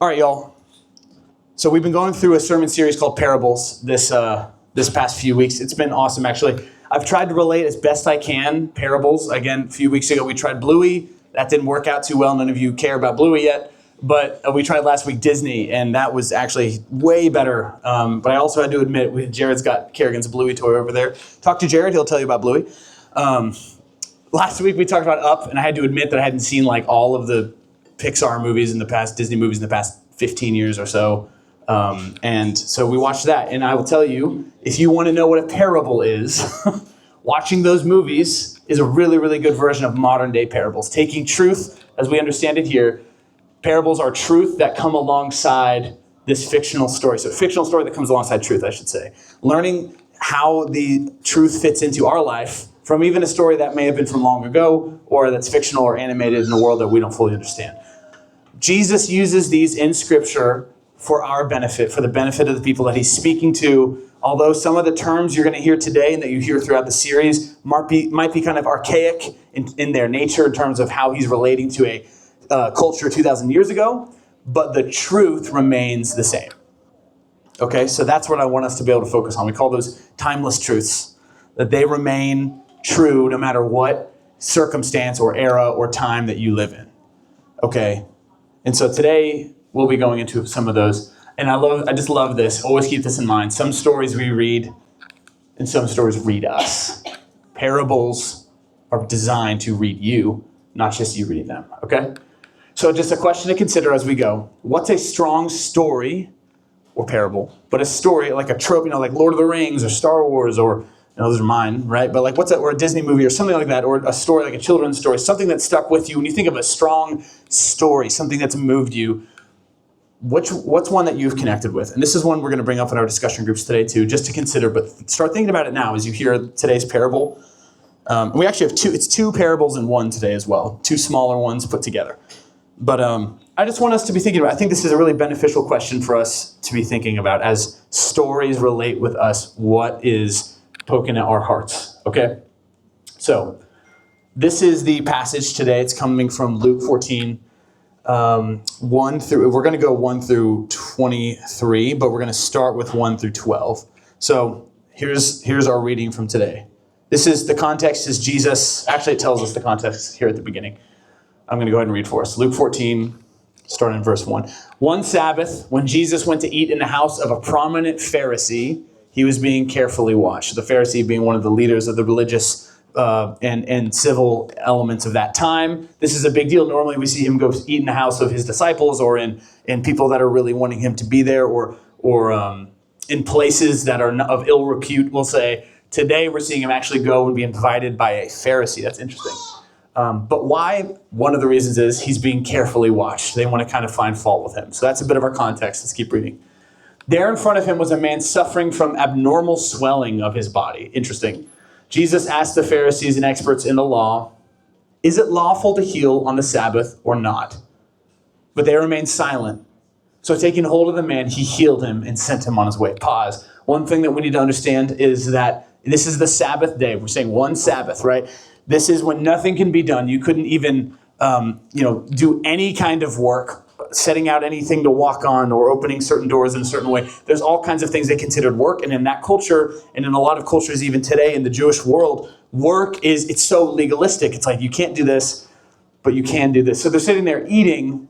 All right, y'all. So we've been going through a sermon series called Parables this past few weeks. It's been awesome, actually. I've tried to relate as best I can parables. Again, a few weeks ago we tried Bluey. That didn't work out too well. None of you care about Bluey yet. But we tried last week Disney, and that was actually way better. But I also had to admit, Jared's got Kerrigan's Bluey toy over there. Talk to Jared, he'll tell you about Bluey. Last week we talked about Up, and I had to admit that I hadn't seen like all of the Pixar movies in the past, Disney movies in the past 15 years or so. And so we watched that. And I will tell you, if you want to know what a parable is, watching those movies is a really, really good version of modern day parables. Taking truth, as we understand it here, parables are truth that come alongside this fictional story. So a fictional story that comes alongside truth, I should say. Learning how the truth fits into our life from even a story that may have been from long ago or that's fictional or animated in a world that we don't fully understand. Jesus uses these in Scripture for our benefit, for the benefit of the people that he's speaking to. Although some of the terms you're going to hear today and that you hear throughout the series might be kind of archaic in their nature in terms of how he's relating to a culture 2,000 years ago, but the truth remains the same. Okay, so that's what I want us to be able to focus on. We call those timeless truths, that they remain true no matter what circumstance or era or time that you live in. Okay, and so today we'll be going into some of those. And I just love this. Always keep this in mind. Some stories we read and some stories read us. Parables are designed to read you, not just you reading them. Okay? So just a question to consider as we go. What's a strong story or parable? But a story, like a trope, like Lord of the Rings or Star Wars or, those are mine, right? But like what's that, or a Disney movie or something like that, or a story like a children's story, something that stuck with you. When you think of a strong story, something that's moved you, what's one that you've connected with? And this is one we're going to bring up in our discussion groups today too, just to consider, but start thinking about it now as you hear today's parable. We actually have two parables in one today as well, two smaller ones put together. But I just want us to be thinking about, I think this is a really beneficial question for us to be thinking about as stories relate with us, what is poking at our hearts, okay? So this is the passage today. It's coming from Luke 14, we're going to go 1 through 23, but we're going to start with 1 through 12. So here's our reading from today. The context is Jesus, actually it tells us the context here at the beginning. I'm going to go ahead and read for us. Luke 14, starting in verse 1. One Sabbath, when Jesus went to eat in the house of a prominent Pharisee, he was being carefully watched. The Pharisee being one of the leaders of the religious and civil elements of that time. This is a big deal. Normally we see him go eat in the house of his disciples or in people that are really wanting him to be there or in places that are of ill repute, we'll say. Today we're seeing him actually go and be invited by a Pharisee. That's interesting. But why? One of the reasons is he's being carefully watched. They want to kind of find fault with him. So that's a bit of our context. Let's keep reading. There in front of him was a man suffering from abnormal swelling of his body. Interesting. Jesus asked the Pharisees and experts in the law, is it lawful to heal on the Sabbath or not? But they remained silent. So taking hold of the man, he healed him and sent him on his way. Pause. One thing that we need to understand is that this is the Sabbath day. We're saying one Sabbath, right? This is when nothing can be done. You couldn't even, do any kind of work, setting out anything to walk on or opening certain doors in a certain way. There's all kinds of things they considered work. And in that culture, and in a lot of cultures even today in the Jewish world, work it's so legalistic. It's like you can't do this, but you can do this. So they're sitting there eating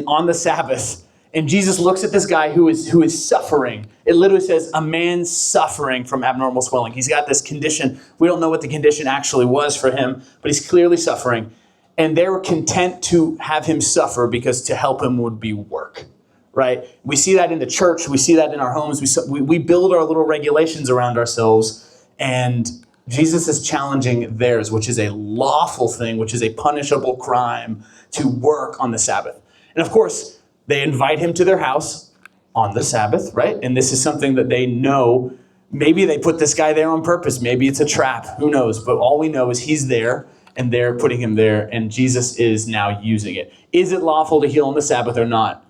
on the Sabbath. And Jesus looks at this guy who is suffering. It literally says a man suffering from abnormal swelling. He's got this condition. We don't know what the condition actually was for him, but he's clearly suffering. And they were content to have him suffer because to help him would be work, right? We see that in the church. We see that in our homes. We build our little regulations around ourselves. And Jesus is challenging theirs, which is a lawful thing, which is a punishable crime to work on the Sabbath. And of course, they invite him to their house on the Sabbath, right? And this is something that they know. Maybe they put this guy there on purpose. Maybe it's a trap. Who knows? But all we know is he's there and they're putting him there and Jesus is now using it. Is it lawful to heal on the Sabbath or not?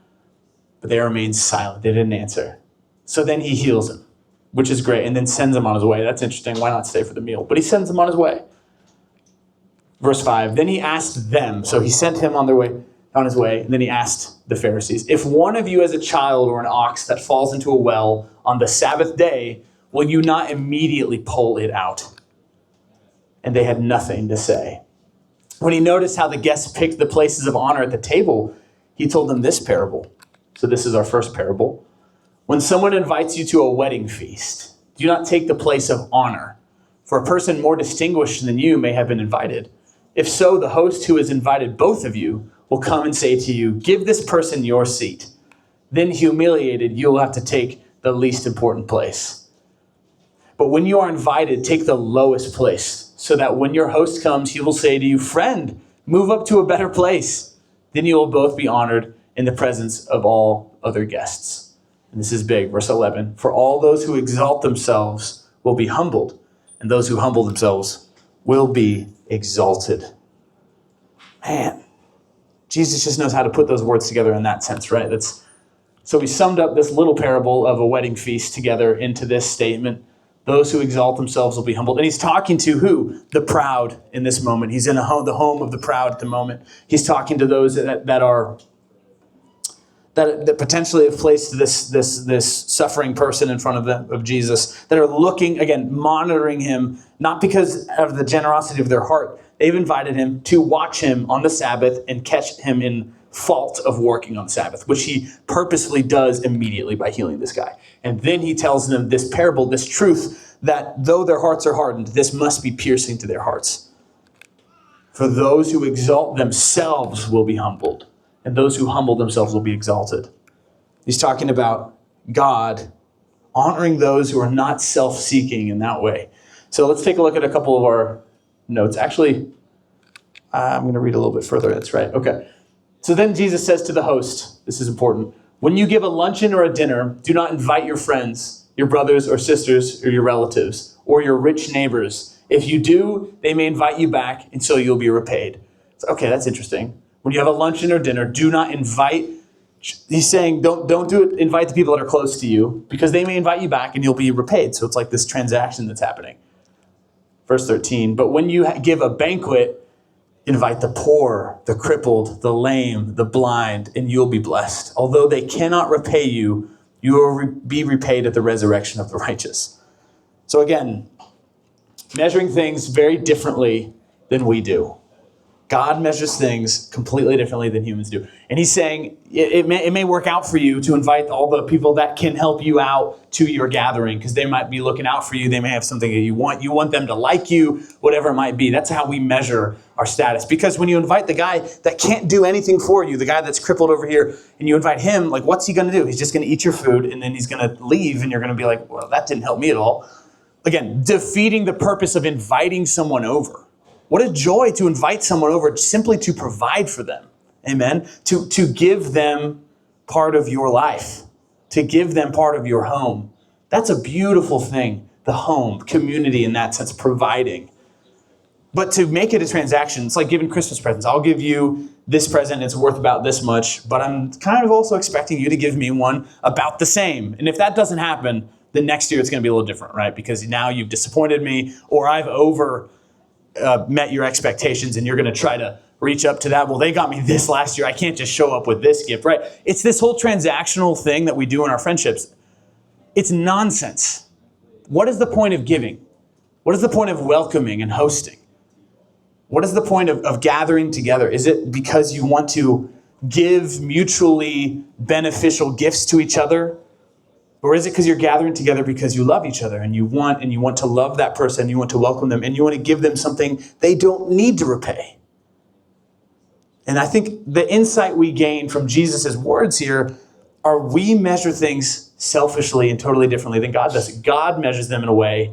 But they remained silent. They didn't answer. So then he heals him, which is great, and then sends him on his way. That's interesting. Why not stay for the meal? But he sends him on his way. Verse 5, then he asked them, so he sent him on their way, on his way, and then he asked the Pharisees, if one of you has a child or an ox that falls into a well on the Sabbath day, will you not immediately pull it out? And they had nothing to say. When he noticed how the guests picked the places of honor at the table, he told them this parable. So this is our first parable. When someone invites you to a wedding feast, do not take the place of honor, for a person more distinguished than you may have been invited. If so, the host who has invited both of you will come and say to you, give this person your seat. Then humiliated, you will have to take the least important place. But when you are invited, take the lowest place, so that when your host comes, he will say to you, friend, move up to a better place. Then you will both be honored in the presence of all other guests. And this is big, verse 11. For all those who exalt themselves will be humbled, and those who humble themselves will be exalted. Man, Jesus just knows how to put those words together in that sense, right? So we summed up this little parable of a wedding feast together into this statement. Those who exalt themselves will be humbled. And he's talking to who? The proud in this moment. He's in the home of the proud at the moment. He's talking to those that potentially have placed this suffering person in front of Jesus, that are looking, again, monitoring him, not because of the generosity of their heart. They've invited him to watch him on the Sabbath and catch him in fault of working on the Sabbath, which he purposefully does immediately by healing this guy. And then he tells them this parable, this truth, that though their hearts are hardened, this must be piercing to their hearts. For those who exalt themselves will be humbled, and those who humble themselves will be exalted. He's talking about God honoring those who are not self-seeking in that way. So let's take a look at a couple of our notes. Actually, I'm going to read a little bit further. That's right. Okay. So then Jesus says to the host, this is important, when you give a luncheon or a dinner, do not invite your friends, your brothers or sisters, or your relatives, or your rich neighbors. If you do, they may invite you back, and so you'll be repaid. So, okay, that's interesting. When you have a luncheon or dinner, do not invite. He's saying don't do it. Invite the people that are close to you, because they may invite you back and you'll be repaid. So it's like this transaction that's happening. Verse 13, but when you give a banquet, invite the poor, the crippled, the lame, the blind, and you'll be blessed. Although they cannot repay you, you will be repaid at the resurrection of the righteous. So again, measuring things very differently than we do. God measures things completely differently than humans do. And he's saying it may work out for you to invite all the people that can help you out to your gathering, because they might be looking out for you. They may have something that you want. You want them to like you, whatever it might be. That's how we measure our status. Because when you invite the guy that can't do anything for you, the guy that's crippled over here, and you invite him, like, what's he going to do? He's just going to eat your food, and then he's going to leave, and you're going to be like, well, that didn't help me at all. Again, defeating the purpose of inviting someone over. What a joy to invite someone over simply to provide for them. Amen. To give them part of your life, to give them part of your home. That's a beautiful thing. The home, community in that sense, providing. But to make it a transaction, it's like giving Christmas presents. I'll give you this present, it's worth about this much, but I'm kind of also expecting you to give me one about the same. And if that doesn't happen, then next year it's going to be a little different, right? Because now you've disappointed me, or I've met your expectations, and you're going to try to reach up to that. Well, they got me this last year. I can't just show up with this gift, right? It's this whole transactional thing that we do in our friendships. It's nonsense. What is the point of giving? What is the point of welcoming and hosting? What is the point of gathering together? Is it because you want to give mutually beneficial gifts to each other? Or is it because you're gathering together because you love each other and you want to love that person, you want to welcome them, and you want to give them something they don't need to repay? And I think the insight we gain from Jesus' words here are we measure things selfishly and totally differently than God does. God measures them in a way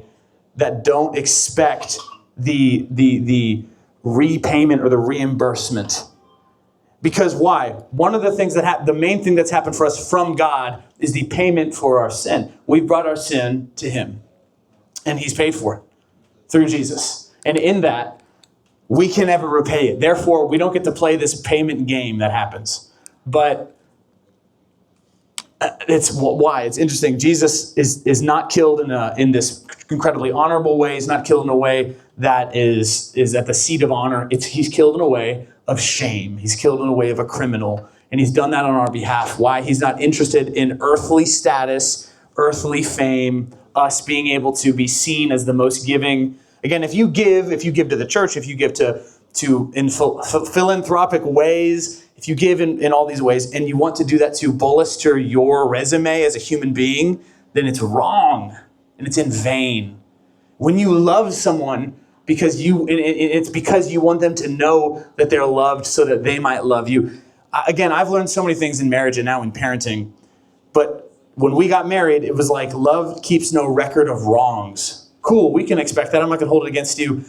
that don't expect the repayment or the reimbursement. Because why? One of the things the main thing that's happened for us from God is the payment for our sin. We've brought our sin to him, and he's paid for it through Jesus. And in that, we can never repay it. Therefore, we don't get to play this payment game that happens. But it's why. It's interesting. Jesus is not killed in this incredibly honorable way. He's not killed in a way that is at the seat of honor. He's killed in a way of shame. He's killed in a way of a criminal. And he's done that on our behalf. Why? He's not interested in earthly status, earthly fame, us being able to be seen as the most giving. Again, if you give to the church, if you give to in philanthropic ways, if you give in all these ways, and you want to do that to bolster your resume as a human being, then it's wrong and it's in vain. When you love someone it's because you want them to know that they're loved so that they might love you. Again, I've learned so many things in marriage and now in parenting, but when we got married, it was like love keeps no record of wrongs. Cool, we can expect that. I'm not going to hold it against you.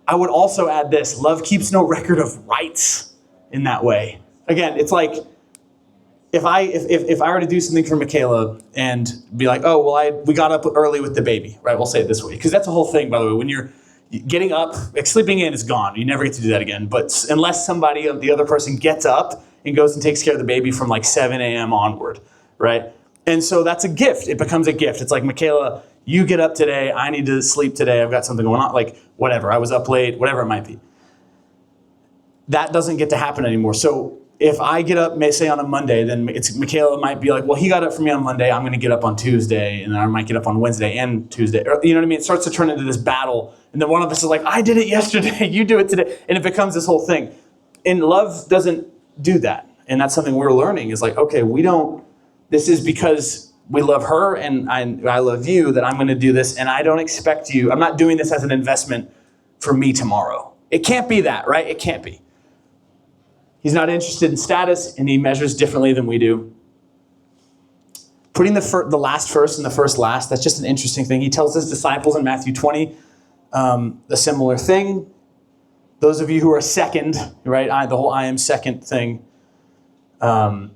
I would also add this: love keeps no record of rights in that way. Again, it's like if I were to do something for Michaela and be like, oh, well, we got up early with the baby, right? We'll say it this way, because that's the whole thing, by the way. When you're getting up, like sleeping in is gone. You never get to do that again. But unless the other person gets up and goes and takes care of the baby from like 7 a.m. onward, right? And so that's a gift. It becomes a gift. It's like, Michaela, you get up today. I need to sleep today. I've got something going on. Like, whatever. I was up late, whatever it might be. That doesn't get to happen anymore. So if I get up, say on a Monday, then Michaela might be like, well, he got up for me on Monday. I'm going to get up on Tuesday. And then I might get up on Wednesday and Tuesday. Or, you know what I mean? It starts to turn into this battle. And then one of us is like, I did it yesterday. You do it today. And it becomes this whole thing. And love doesn't do that. And that's something we're learning is like, okay, this is because we love her and I love you that I'm going to do this. And I don't expect you. I'm not doing this as an investment for me tomorrow. It can't be that, right? It can't be. He's not interested in status, and he measures differently than we do. Putting the last first and the first last, that's just an interesting thing. He tells his disciples in Matthew 20 a similar thing. Those of you who are second, right? The whole I am second thing. Man,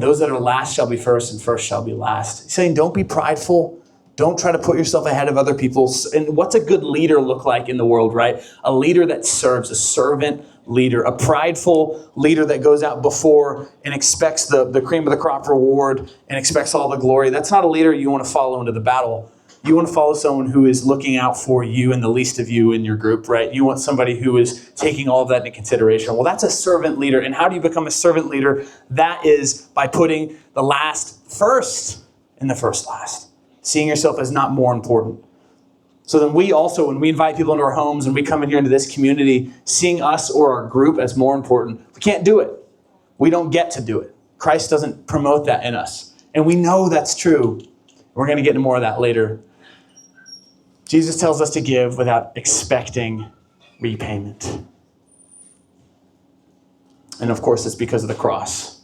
those that are last shall be first, and first shall be last. He's saying, don't be prideful. Don't try to put yourself ahead of other people. And what's a good leader look like in the world, right? A leader that serves, a servant leader, a prideful leader that goes out before and expects the cream of the crop reward and expects all the glory. That's not a leader you want to follow into the battle. You want to follow someone who is looking out for you and the least of you in your group, right? You want somebody who is taking all of that into consideration. Well, that's a servant leader. And how do you become a servant leader? That is by putting the last first and the first last. Seeing yourself as not more important. So then we also, when we invite people into our homes and we come in here into this community, seeing us or our group as more important, we can't do it. We don't get to do it. Christ doesn't promote that in us. And we know that's true. We're going to get into more of that later. Jesus tells us to give without expecting repayment. And of course, it's because of the cross.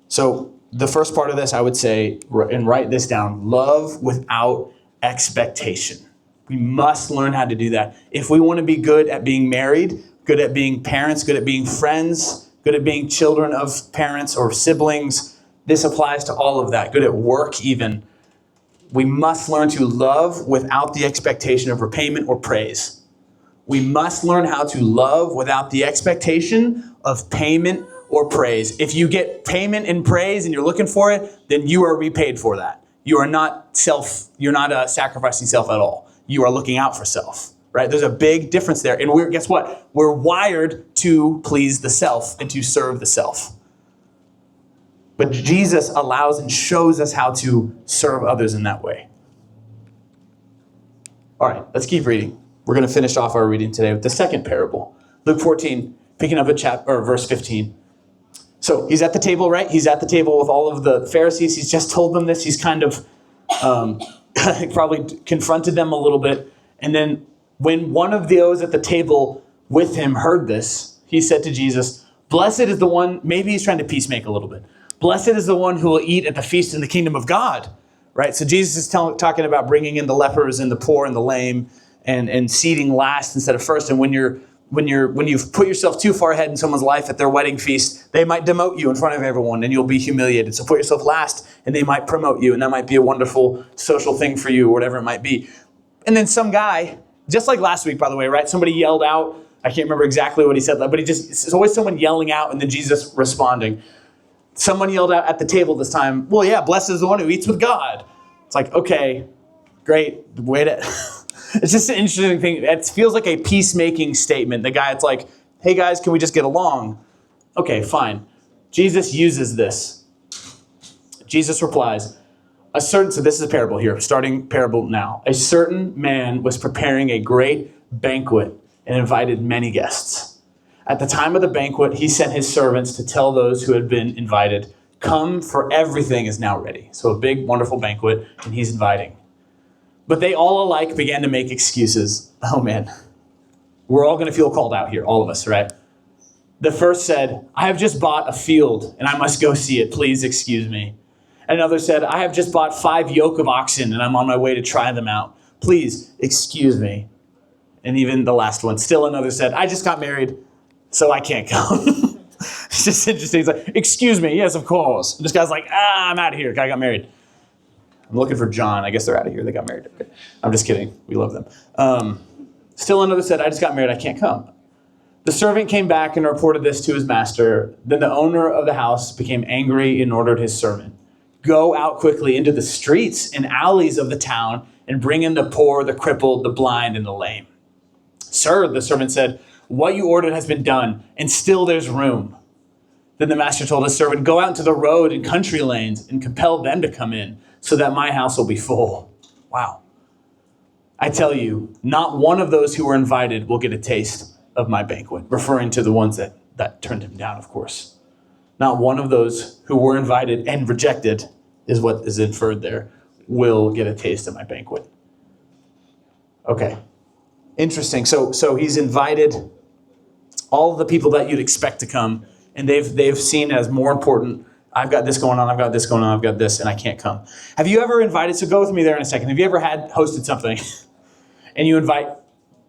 So the first part of this, I would say, and write this down, love without expectation. We must learn how to do that. If we want to be good at being married, good at being parents, good at being friends, good at being children of parents or siblings, this applies to all of that. Good at work even. We must learn to love without the expectation of repayment or praise. We must learn how to love without the expectation of payment or praise. If you get payment and praise and you're looking for it, then you are repaid for that. You're not sacrificing self at all. You are looking out for self, right? There's a big difference there. And guess what? We're wired to please the self and to serve the self. But Jesus allows and shows us how to serve others in that way. All right, let's keep reading. We're going to finish off our reading today with the second parable. Luke 14, picking up verse 15. So he's at the table, right? He's at the table with all of the Pharisees. He's just told them this. He's kind of probably confronted them a little bit. And then when one of those at the table with him heard this, he said to Jesus, blessed is the one, maybe he's trying to peacemake a little bit. Blessed is the one who will eat at the feast in the kingdom of God, right? So Jesus is talking about bringing in the lepers and the poor and the lame and seating last instead of first. And when you've put yourself too far ahead in someone's life at their wedding feast, they might demote you in front of everyone and you'll be humiliated. So put yourself last and they might promote you, and that might be a wonderful social thing for you or whatever it might be. And then some guy, just like last week, by the way, right? Somebody yelled out. I can't remember exactly what he said, but it's always someone yelling out and then Jesus responding. Someone yelled out at the table this time, well, yeah, blessed is the one who eats with God. It's like, okay, great. It's just an interesting thing. It feels like a peacemaking statement. The guy, it's like, hey guys, can we just get along? Okay, fine. Jesus uses this. Jesus replies, so this is a parable here, starting parable now. A certain man was preparing a great banquet and invited many guests. At the time of the banquet, he sent his servants to tell those who had been invited, come, for everything is now ready. So a big, wonderful banquet, and he's inviting. But they all alike began to make excuses. Oh man, we're all going to feel called out here, all of us, right? The first said, I have just bought a field and I must go see it. Please excuse me. Another said, I have just bought 5 yoke of oxen and I'm on my way to try them out. Please excuse me. And even the last one, still another said, I just got married, so I can't come. It's just interesting. He's like, excuse me. Yes, of course. And this guy's like, I'm out of here. I got married. I'm looking for John. I guess they're out of here. They got married. Okay. I'm just kidding. We love them. Still another said, I just got married. I can't come. The servant came back and reported this to his master. Then the owner of the house became angry and ordered his servant, go out quickly into the streets and alleys of the town and bring in the poor, the crippled, the blind, and the lame. Sir, the servant said, what you ordered has been done, and still there's room. Then the master told his servant, go out into the road and country lanes and compel them to come in, so that my house will be full. Wow. I tell you, not one of those who were invited will get a taste of my banquet, referring to the ones that turned him down, of course. Not one of those who were invited and rejected, is what is inferred there, will get a taste of my banquet. Okay. Interesting. So he's invited all of the people that you'd expect to come, and they've seen as more important, I've got this going on, I've got this going on, I've got this, and I can't come. Have you ever invited, so go with me there in a second, have you ever hosted something and you invite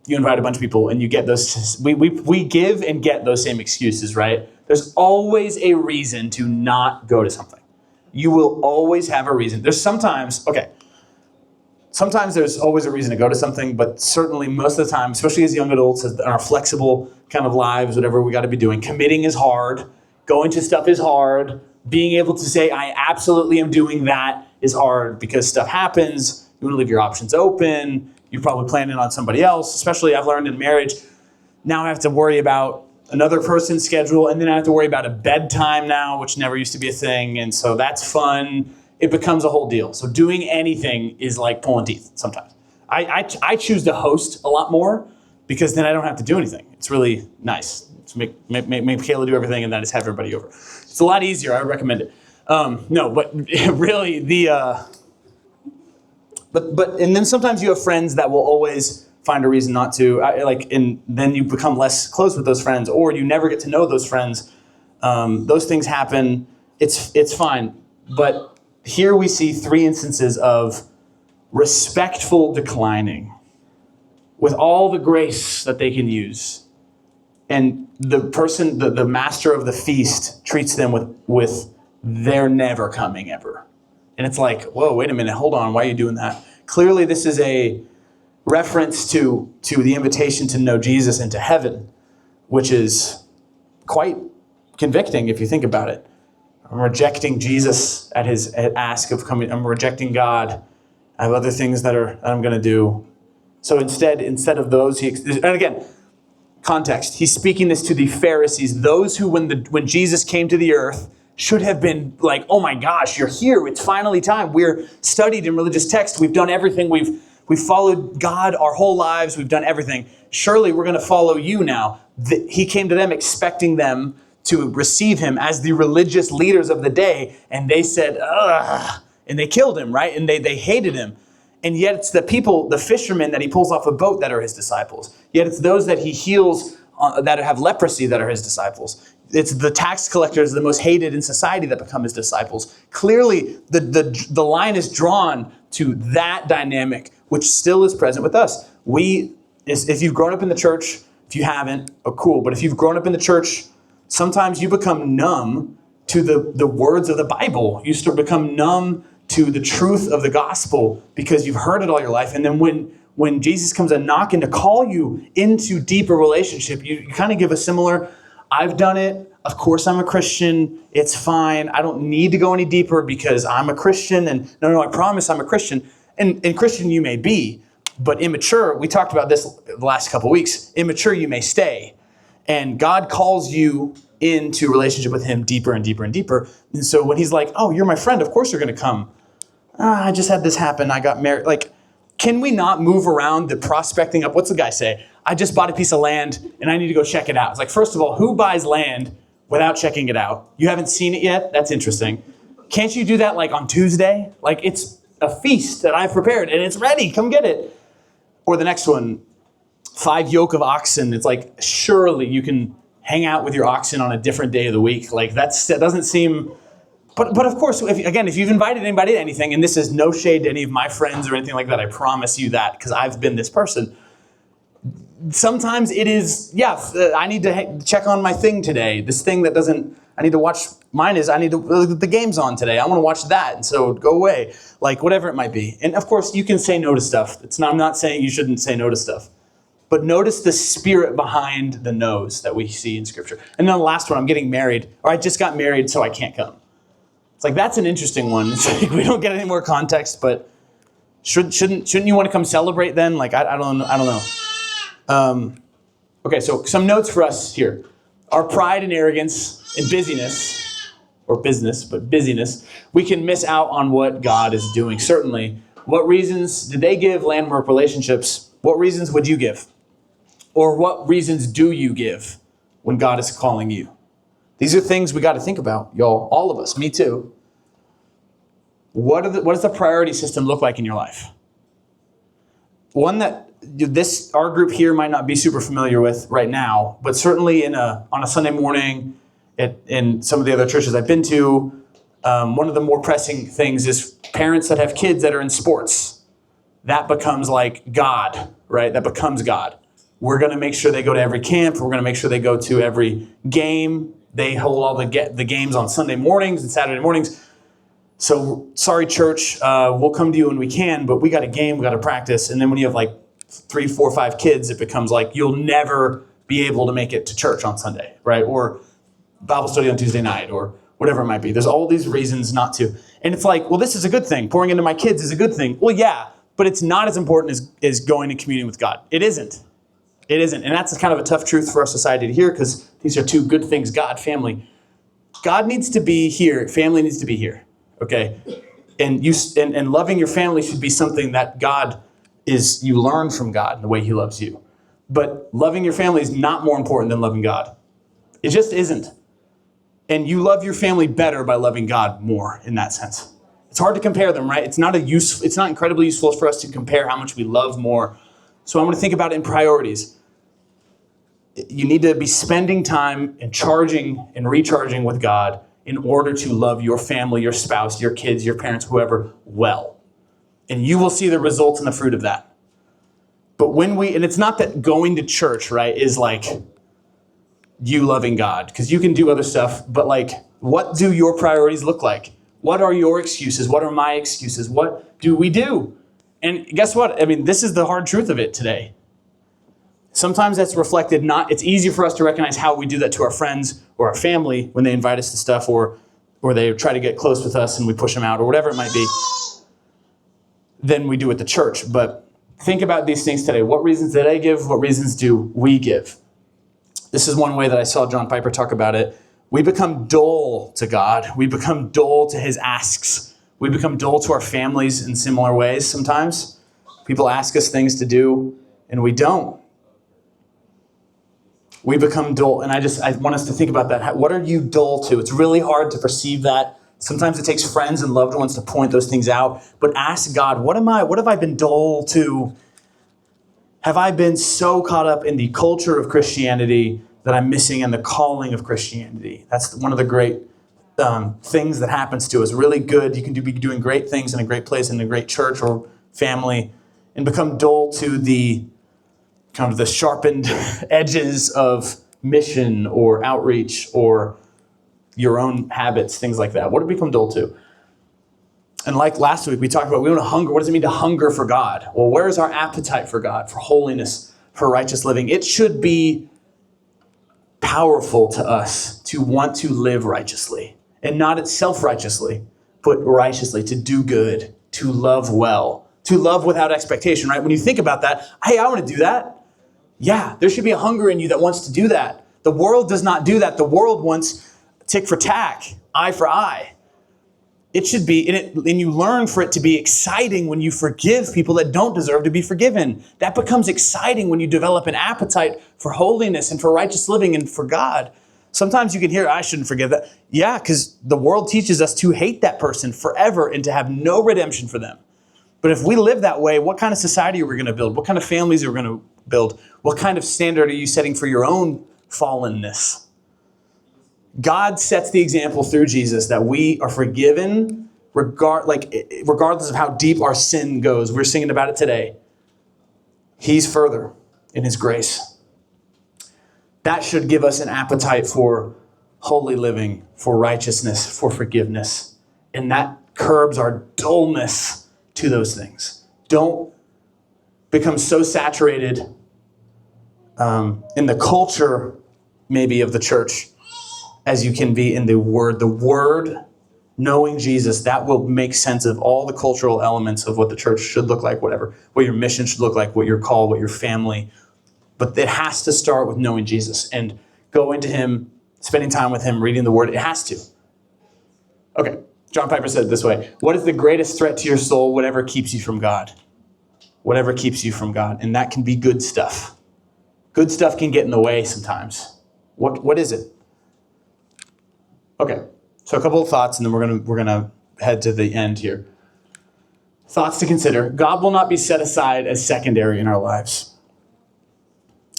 a bunch of people and you get those, we give and get those same excuses, right? There's always a reason to not go to something. You will always have a reason. Sometimes there's always a reason to go to something, but certainly most of the time, especially as young adults, in our flexible kind of lives, whatever we got to be doing, committing is hard, going to stuff is hard, being able to say, I absolutely am doing that is hard because stuff happens. You want to leave your options open. You're probably planning on somebody else, especially I've learned in marriage. Now I have to worry about another person's schedule, and then I have to worry about a bedtime now, which never used to be a thing, and so that's fun. It becomes a whole deal. So doing anything is like pulling teeth sometimes. I choose to host a lot more because then I don't have to do anything. It's really nice to make Kayla do everything and then just have everybody over. It's a lot easier. I would recommend it. But really and then sometimes you have friends that will always find a reason not to, and then you become less close with those friends, or you never get to know those friends. Those things happen. It's fine. But here we see 3 instances of respectful declining with all the grace that they can use. And the person, the master of the feast treats them with they're never coming ever. And it's like, whoa, wait a minute, hold on, why are you doing that? Clearly this is a reference to the invitation to know Jesus and to heaven, which is quite convicting if you think about it. I'm rejecting Jesus at his ask of coming. I'm rejecting God. I have other things that I'm going to do. So instead of those, and again, context, he's speaking this to the Pharisees, those who, when Jesus came to the earth, should have been like, oh my gosh, you're here. It's finally time. We're studied in religious text. We've done everything. We've followed God our whole lives. We've done everything. Surely we're going to follow you now. He came to them expecting them to receive him as the religious leaders of the day. And they said, ugh, and they killed him, right? And they hated him. And yet it's the people, the fishermen that he pulls off a boat that are his disciples. Yet it's those that he heals that have leprosy that are his disciples. It's the tax collectors, the most hated in society, that become his disciples. Clearly, the line is drawn to that dynamic, which still is present with us. If you've grown up in the church, if you haven't, cool. But if you've grown up in the church, sometimes you become numb to the words of the Bible. You start become numb to the truth of the gospel because you've heard it all your life. And then when Jesus comes a knocking to call you into deeper relationship, you kind of give a similar, I've done it. Of course, I'm a Christian. It's fine. I don't need to go any deeper because I'm a Christian. And no, I promise I'm a Christian. And Christian you may be, but immature, we talked about this the last couple of weeks, immature you may stay. And God calls you into relationship with him deeper and deeper and deeper. And so when he's like, oh, you're my friend, of course you're going to come. I just had this happen. I got married. Like, can we not move around the prospecting up? What's the guy say? I just bought a piece of land and I need to go check it out. It's like, first of all, who buys land without checking it out? You haven't seen it yet? That's interesting. Can't you do that like on Tuesday? Like, it's a feast that I've prepared and it's ready. Come get it. Or the next one, 5 yoke of oxen. It's like, surely you can hang out with your oxen on a different day of the week. Like, that doesn't seem... But of course, if you've invited anybody to anything, and this is no shade to any of my friends or anything like that, I promise you that, because I've been this person. Sometimes it is, I need to check on my thing today. This thing that doesn't, I need to watch, the game's on today. I want to watch that, and so go away. Like, whatever it might be. And of course, you can say no to stuff. I'm not saying you shouldn't say no to stuff. But notice the spirit behind the no's that we see in Scripture. And then the last one, I'm getting married, or I just got married, so I can't come. It's like, that's an interesting one. It's like, we don't get any more context, but shouldn't you want to come celebrate then? Like, I don't know. Okay, so some notes for us here. Our pride and arrogance and busyness, or business, but busyness, we can miss out on what God is doing. Certainly, what reasons did they give Landmark Relationships? What reasons would you give? Or what reasons do you give when God is calling you? These are things we got to think about, y'all. All of us, me too. What does the priority system look like in your life? One that our group here might not be super familiar with right now, but certainly on a Sunday morning in some of the other churches I've been to, one of the more pressing things is parents that have kids that are in sports. That becomes like God, right? That becomes God. We're going to make sure they go to every camp. We're going to make sure they go to every game. They hold all the games on Sunday mornings and Saturday mornings. So, sorry, church, we'll come to you when we can, but we got a game, we got to practice. And then when you have like 3, 4, 5 kids, it becomes like you'll never be able to make it to church on Sunday, right? Or Bible study on Tuesday night, or whatever it might be. There's all these reasons not to. And it's like, well, this is a good thing. Pouring into my kids is a good thing. Well, yeah, but it's not as important as going to communion with God. It isn't. It isn't. And that's kind of a tough truth for our society to hear, because these are 2 good things, God, family. God needs to be here. Family needs to be here. Okay, and loving your family should be something that you learn from God in the way he loves you. But loving your family is not more important than loving God. It just isn't. And you love your family better by loving God more in that sense. It's hard to compare them, right? It's not incredibly useful for us to compare how much we love more. So I'm going to think about it in priorities. You need to be spending time and charging and recharging with God in order to love your family, your spouse, your kids, your parents, whoever, well. And you will see the results and the fruit of that. But and it's not that going to church, right, is like you loving God, because you can do other stuff, but like, what do your priorities look like? What are your excuses? What are my excuses? What do we do? And guess what? I mean, this is the hard truth of it today. Sometimes that's reflected it's easy for us to recognize how we do that to our friends or our family when they invite us to stuff, or they try to get close with us and we push them out, or whatever it might be, than we do at the church. But think about these things today. What reasons did I give? What reasons do we give? This is one way that I saw John Piper talk about it. We become dull to God. We become dull to his asks. We become dull to our families in similar ways sometimes. People ask us things to do and we don't. We become dull, and I want us to think about that. What are you dull to? It's really hard to perceive that. Sometimes it takes friends and loved ones to point those things out. But ask God, what have I been dull to? Have I been so caught up in the culture of Christianity that I'm missing in the calling of Christianity? That's one of the great things that happens to us. Really good. You can be doing great things in a great place, in a great church or family, and become dull to the kind of the sharpened edges of mission or outreach or your own habits, things like that. What do we become dull to? And like last week, we talked about we want to hunger. What does it mean to hunger for God? Well, where is our appetite for God, for holiness, for righteous living? It should be powerful to us to want to live righteously, and not self-righteously, but righteously, to do good, to love well, to love without expectation, right? When you think about that, hey, I want to do that. Yeah, there should be a hunger in you that wants to do that. The world does not do that. The world wants tick for tack, eye for eye. It should be, and you learn for it to be exciting when you forgive people that don't deserve to be forgiven. That becomes exciting when you develop an appetite for holiness and for righteous living and for God. Sometimes you can hear, I shouldn't forgive that. Yeah, because the world teaches us to hate that person forever and to have no redemption for them. But if we live that way, what kind of society are we going to build? What kind of families are we going to build? What kind of standard are you setting for your own fallenness? God sets the example through Jesus that we are forgiven regardless of how deep our sin goes. We're singing about it today. He's further in his grace. That should give us an appetite for holy living, for righteousness, for forgiveness. And that curbs our dullness to those things. Don't become so saturated in the culture, maybe, of the church as you can be in the Word. The Word, knowing Jesus, that will make sense of all the cultural elements of what the church should look like, whatever, what your mission should look like, what your call, what your family. But it has to start with knowing Jesus and going to him, spending time with him, reading the Word. It has to. Okay, John Piper said it this way: what is the greatest threat to your soul? Whatever keeps you from God. Whatever keeps you from God. And that can be good stuff. Good stuff can get in the way sometimes. What is it? Okay, so a couple of thoughts, and then we're gonna head to the end here. Thoughts to consider. God will not be set aside as secondary in our lives.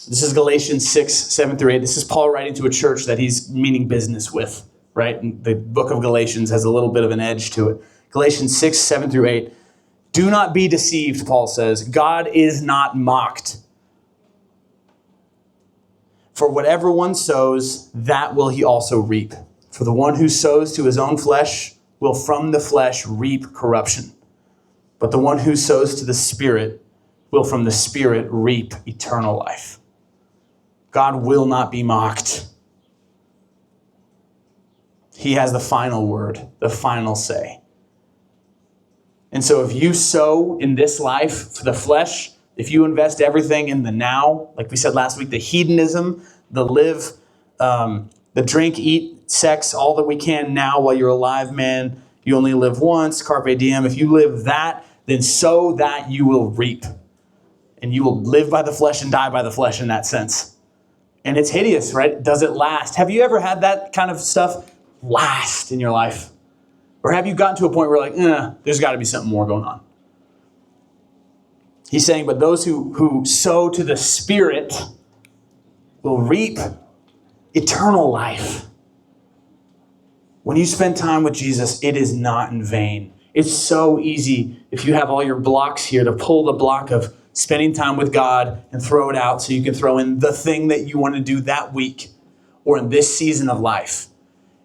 This is Galatians 6, 7 through 8. This is Paul writing to a church that he's meaning business with, right? And the book of Galatians has a little bit of an edge to it. Galatians 6, 7 through 8. Do not be deceived, Paul says. God is not mocked. For whatever one sows, that will he also reap. For the one who sows to his own flesh will from the flesh reap corruption. But the one who sows to the Spirit will from the Spirit reap eternal life. God will not be mocked. He has the final word, the final say. And so if you sow in this life for the flesh, if you invest everything in the now, like we said last week, the hedonism, the live, the drink, eat, sex, all that we can now while you're alive, man. You only live once, carpe diem. If you live that, then sow that you will reap. And you will live by the flesh and die by the flesh in that sense. And it's hideous, right? Does it last? Have you ever had that kind of stuff last in your life? Or have you gotten to a point where you're like, there's got to be something more going on? He's saying, but those who sow to the Spirit will reap eternal life. When you spend time with Jesus, it is not in vain. It's so easy, if you have all your blocks here, to pull the block of spending time with God and throw it out so you can throw in the thing that you want to do that week or in this season of life.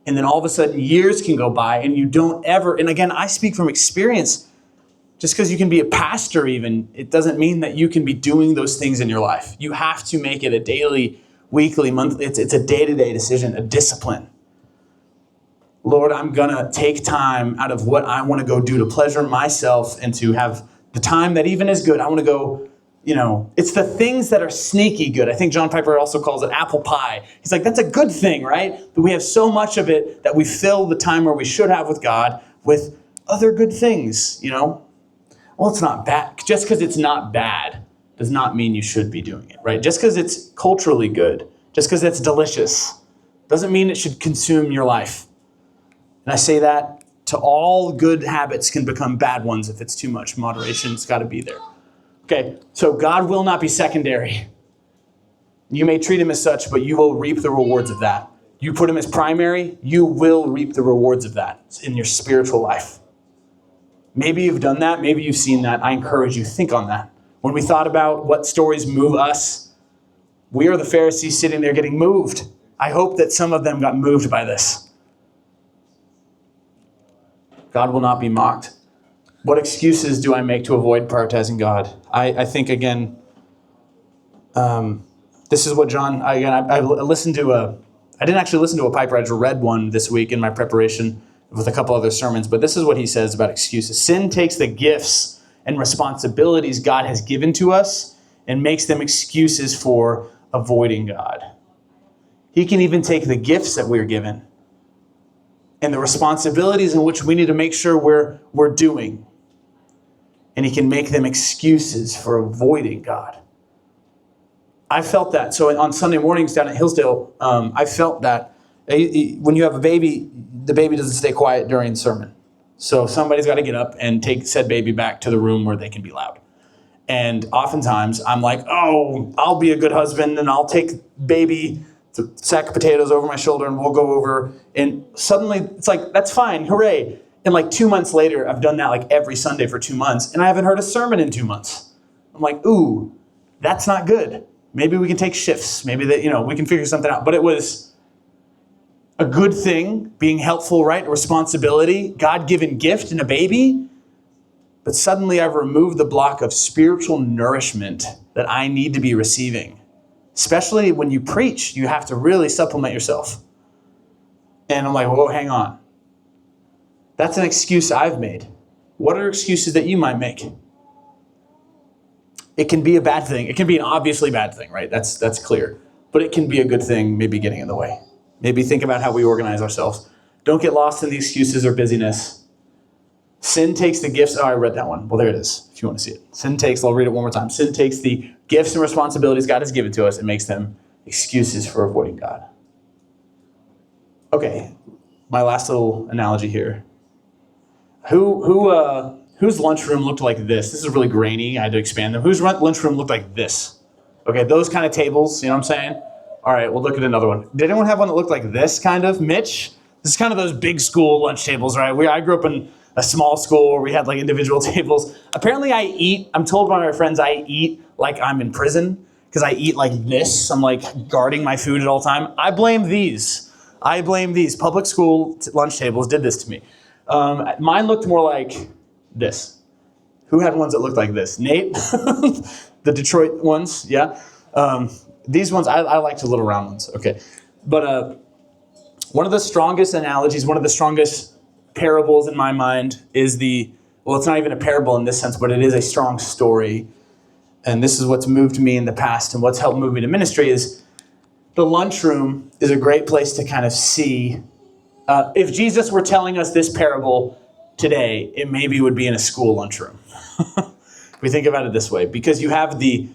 And then all of a sudden years can go by and you don't ever, and again, I speak from experience. Just because you can be a pastor even, it doesn't mean that you can be doing those things in your life. You have to make it a daily, weekly, monthly, it's a day-to-day decision, a discipline. Lord, I'm going to take time out of what I want to go do to pleasure myself and to have the time that even is good. I want to go, it's the things that are sneaky good. I think John Piper also calls it apple pie. He's like, that's a good thing, right? But we have so much of it that we fill the time where we should have with God with other good things, Well, it's not bad. Just because it's not bad does not mean you should be doing it, right? Just because it's culturally good, just because it's delicious, doesn't mean it should consume your life. And I say that to all good habits can become bad ones if it's too much. Moderation's got to be there. Okay, so God will not be secondary. You may treat him as such, but you will reap the rewards of that. You put him as primary, you will reap the rewards of that in your spiritual life. Maybe you've done that. Maybe you've seen that. I encourage you, think on that. When we thought about what stories move us, we are the Pharisees sitting there getting moved. I hope that some of them got moved by this. God will not be mocked. What excuses do I make to avoid prioritizing God? I think, again, this is what John, I listened to I didn't actually listen to a Piper. I just read one this week in my preparation with a couple other sermons, but this is what he says about excuses. Sin takes the gifts and responsibilities God has given to us and makes them excuses for avoiding God. He can even take the gifts that we're given and the responsibilities in which we need to make sure we're doing. And he can make them excuses for avoiding God. I felt that. So on Sunday mornings down at Hillsdale, I felt that when you have a baby, the baby doesn't stay quiet during the sermon. So somebody's got to get up and take said baby back to the room where they can be loud. And oftentimes I'm like, oh, I'll be a good husband and I'll take baby, the sack of potatoes over my shoulder and we'll go over. And suddenly it's like, that's fine, hooray. And like 2 months later, I've done that like every Sunday for 2 months and I haven't heard a sermon in 2 months. I'm like, ooh, that's not good. Maybe we can take shifts. Maybe that, we can figure something out. But it was a good thing, being helpful, right? A responsibility, God-given gift in a baby. But suddenly I've removed the block of spiritual nourishment that I need to be receiving. Especially when you preach, you have to really supplement yourself. And I'm like, whoa, hang on. That's an excuse I've made. What are excuses that you might make? It can be a bad thing. It can be an obviously bad thing, right? That's clear. But it can be a good thing, maybe getting in the way. Maybe think about how we organize ourselves. Don't get lost in the excuses or busyness. Sin takes the gifts. Oh, I read that one. Well, there it is, if you want to see it. Sin takes, I'll read it one more time. Sin takes the gifts and responsibilities God has given to us and makes them excuses for avoiding God. Okay, my last little analogy here. Whose lunchroom looked like this? This is really grainy. I had to expand them. Whose lunchroom looked like this? Okay, those kind of tables, you know what I'm saying? All right, we'll look at another one. Did anyone have one that looked like this kind of? Mitch? This is kind of those big school lunch tables, right? I grew up in a small school where we had like individual tables. Apparently I'm told by my friends I eat like I'm in prison because I eat like this. I'm like guarding my food at all time. I blame these. Public school lunch tables did this to me. Mine looked more like this. Who had ones that looked like this? Nate? The Detroit ones, yeah. These ones, I liked the little round ones, okay. But one of the strongest analogies, one of the strongest parables in my mind is it's not even a parable in this sense, but it is a strong story. And this is what's moved me in the past and what's helped move me to ministry is the lunchroom is a great place to kind of see. If Jesus were telling us this parable today, it maybe would be in a school lunchroom. We think about it this way, because you have the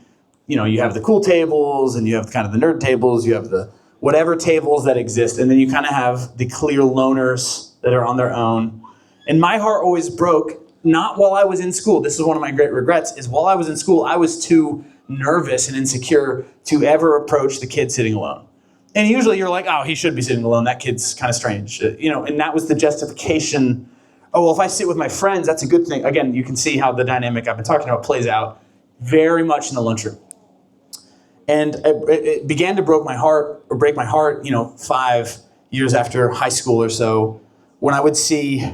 cool tables and you have kind of the nerd tables, you have the whatever tables that exist, and then you kind of have the clear loners that are on their own. And my heart always broke, not while I was in school. This is one of my great regrets, is while I was in school, I was too nervous and insecure to ever approach the kid sitting alone. And usually you're like, oh, he should be sitting alone. That kid's kind of strange. And that was the justification. Oh, well, if I sit with my friends, that's a good thing. Again, you can see how the dynamic I've been talking about plays out very much in the lunchroom. And it began to break my heart, 5 years after high school or so, when I would see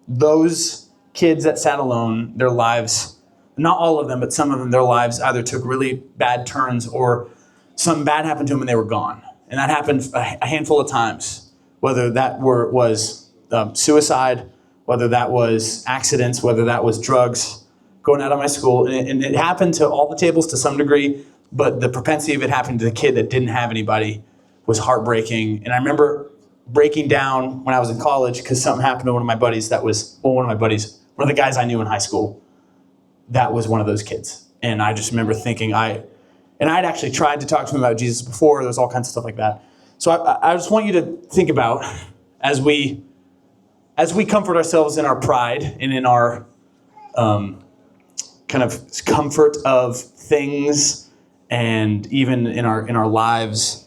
those kids that sat alone, their lives, not all of them, but some of them, their lives either took really bad turns or something bad happened to them and they were gone. And that happened a handful of times, whether that was suicide, whether that was accidents, whether that was drugs, going out of my school. And it happened to all the tables to some degree, but the propensity of it happening to the kid that didn't have anybody was heartbreaking. And I remember breaking down when I was in college because something happened to one of my buddies one of the guys I knew in high school, that was one of those kids. And I just remember thinking, I'd actually tried to talk to him about Jesus before. There was all kinds of stuff like that. So I just want you to think about, as we comfort ourselves in our pride and in our kind of comfort of things, and even in our lives,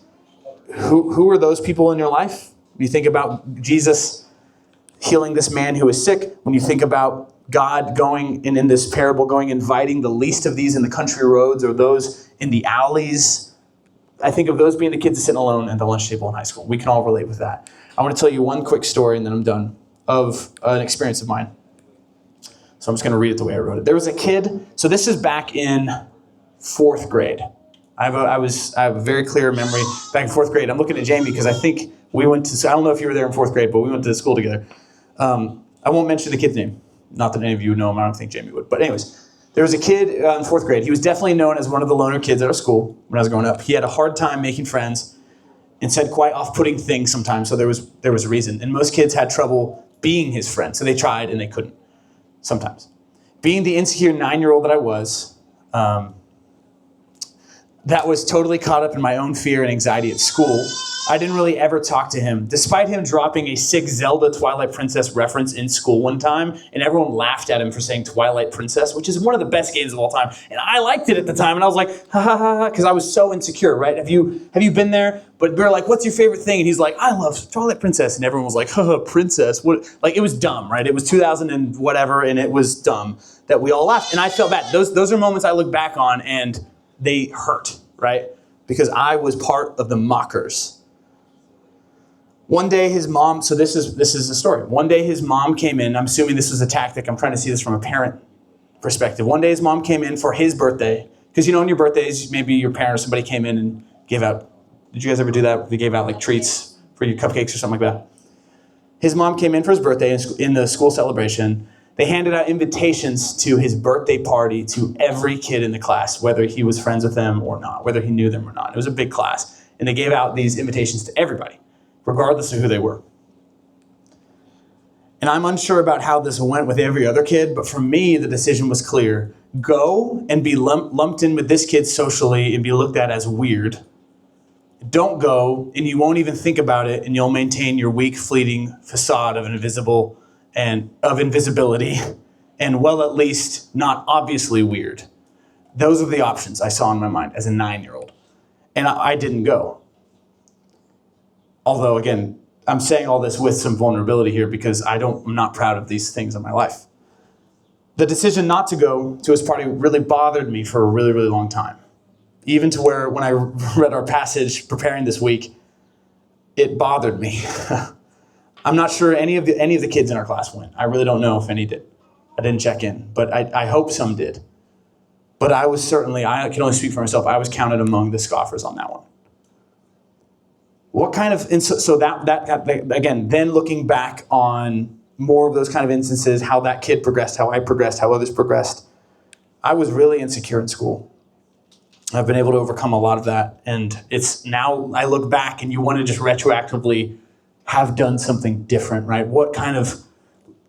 who are those people in your life? When you think about Jesus healing this man who is sick, when you think about God going, and in this parable going, inviting the least of these in the country roads or those in the alleys, I think of those being the kids sitting alone at the lunch table in high school. We can all relate with that. I want to tell you one quick story and then I'm done, of an experience of mine. So I'm just going to read it the way I wrote it. There was a kid, so this is back in 4th grade. I have a very clear memory back in 4th grade. I'm looking at Jamie because I think we went to, I don't know if you were there in 4th grade, but we went to school together. I won't mention the kid's name. Not that any of you would know him. I don't think Jamie would. But anyways, there was a kid in 4th grade. He was definitely known as one of the loner kids at our school when I was growing up. He had a hard time making friends. and said quite off-putting things sometimes, so there was a reason. And most kids had trouble being his friend, so they tried and they couldn't sometimes. Being the insecure 9-year-old that I was, that was totally caught up in my own fear and anxiety at school, I didn't really ever talk to him, despite him dropping a sick Zelda Twilight Princess reference in school one time, and everyone laughed at him for saying Twilight Princess, which is one of the best games of all time. And I liked it at the time, and I was like, ha ha ha ha, because I was so insecure, right? Have you been there? But we were like, what's your favorite thing? And he's like, I love Twilight Princess. And everyone was like, haha, princess. What? Like, it was dumb, right? It was 2000 and whatever, and it was dumb that we all laughed. And I felt bad. Those are moments I look back on, and they hurt, right? Because I was part of the mockers. One day his mom, so this is the story. One day his mom came in. I'm assuming this was a tactic. I'm trying to see this from a parent perspective. One day his mom came in for his birthday. Because on your birthdays, maybe your parent or somebody came in and gave out, did you guys ever do that? They gave out like treats for your cupcakes or something like that. His mom came in for his birthday in the school celebration. They handed out invitations to his birthday party to every kid in the class, whether he was friends with them or not, whether he knew them or not. It was a big class. And they gave out these invitations to everybody, regardless of who they were. And I'm unsure about how this went with every other kid, but for me, the decision was clear. Go and be lumped in with this kid socially and be looked at as weird. Don't go, and you won't even think about it, and you'll maintain your weak, fleeting facade of invisibility, and well, at least not obviously weird. Those are the options I saw in my mind as a 9-year-old. And I didn't go. Although, again, I'm saying all this with some vulnerability here because I'm not proud of these things in my life. The decision not to go to his party really bothered me for a really, really long time. Even to where when I read our passage preparing this week, it bothered me. I'm not sure any of the kids in our class went. I really don't know if any did. I didn't check in, but I hope some did. But I can only speak for myself, I was counted among the scoffers on that one. What kind of, and so that again, then looking back on more of those kind of instances, how that kid progressed, how I progressed, how others progressed, I was really insecure in school. I've been able to overcome a lot of that. And it's now I look back and you want to just retroactively have done something different, right? What kind of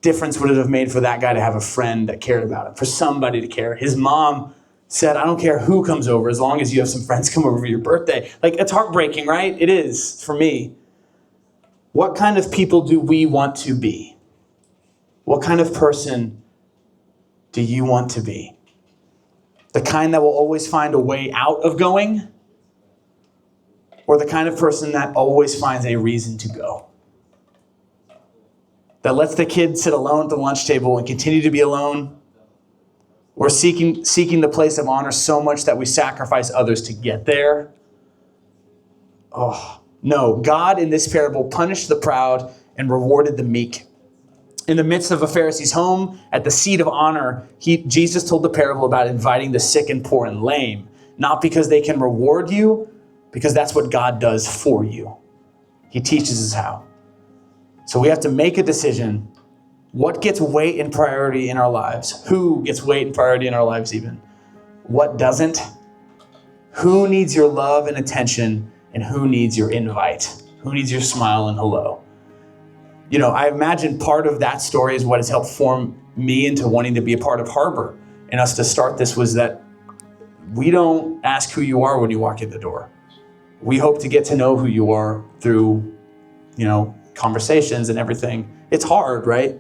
difference would it have made for that guy to have a friend that cared about him, for somebody to care? His mom said, I don't care who comes over as long as you have some friends come over for your birthday. Like, it's heartbreaking, right? It is for me. What kind of people do we want to be? What kind of person do you want to be? The kind that will always find a way out of going? Or the kind of person that always finds a reason to go? That lets the kid sit alone at the lunch table and continue to be alone? Or seeking the place of honor so much that we sacrifice others to get there? Oh, no. God in this parable punished the proud and rewarded the meek. In the midst of a Pharisee's home, at the seat of honor, Jesus told the parable about inviting the sick and poor and lame, not because they can reward you, because that's what God does for you. He teaches us how. So we have to make a decision. What gets weight and priority in our lives? Who gets weight and priority in our lives even? What doesn't? Who needs your love and attention, and who needs your invite? Who needs your smile and hello? I imagine part of that story is what has helped form me into wanting to be a part of Harbor. And us to start this was that we don't ask who you are when you walk in the door. We hope to get to know who you are through, conversations and everything. It's hard, right?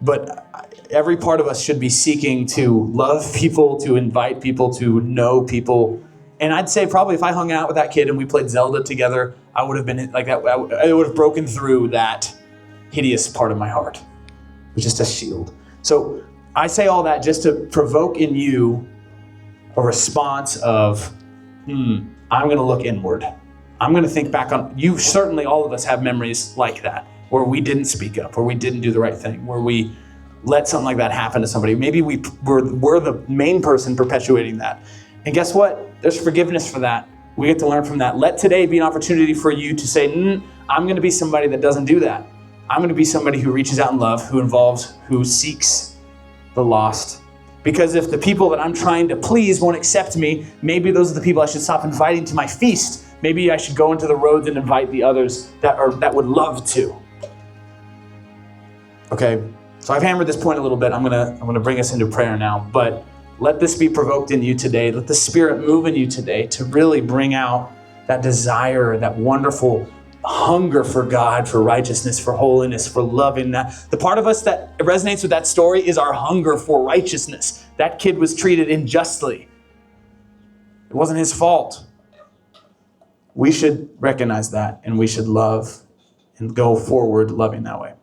But every part of us should be seeking to love people, to invite people, to know people. And I'd say probably if I hung out with that kid and we played Zelda together, I would have been like that. I would have broken through that hideous part of my heart, which is just a shield. So I say all that just to provoke in you a response of, I'm going to look inward. I'm going to think back on, certainly all of us have memories like that, where we didn't speak up, where we didn't do the right thing, where we let something like that happen to somebody. Maybe we're the main person perpetuating that. And guess what? There's forgiveness for that. We get to learn from that. Let today be an opportunity for you to say, I'm going to be somebody that doesn't do that. I'm going to be somebody who reaches out in love, who seeks the lost. Because if the people that I'm trying to please won't accept me, maybe those are the people I should stop inviting to my feast, maybe I should go into the roads and invite the others that would love to. Okay, so I've hammered this point a little bit. I'm gonna bring us into prayer now, but let this be provoked in you today. Let the Spirit move in you today to really bring out that desire, that wonderful hunger for God, for righteousness, for holiness, for loving that. The part of us that resonates with that story is our hunger for righteousness. That kid was treated unjustly. It wasn't his fault. We should recognize that, and we should love and go forward loving that way.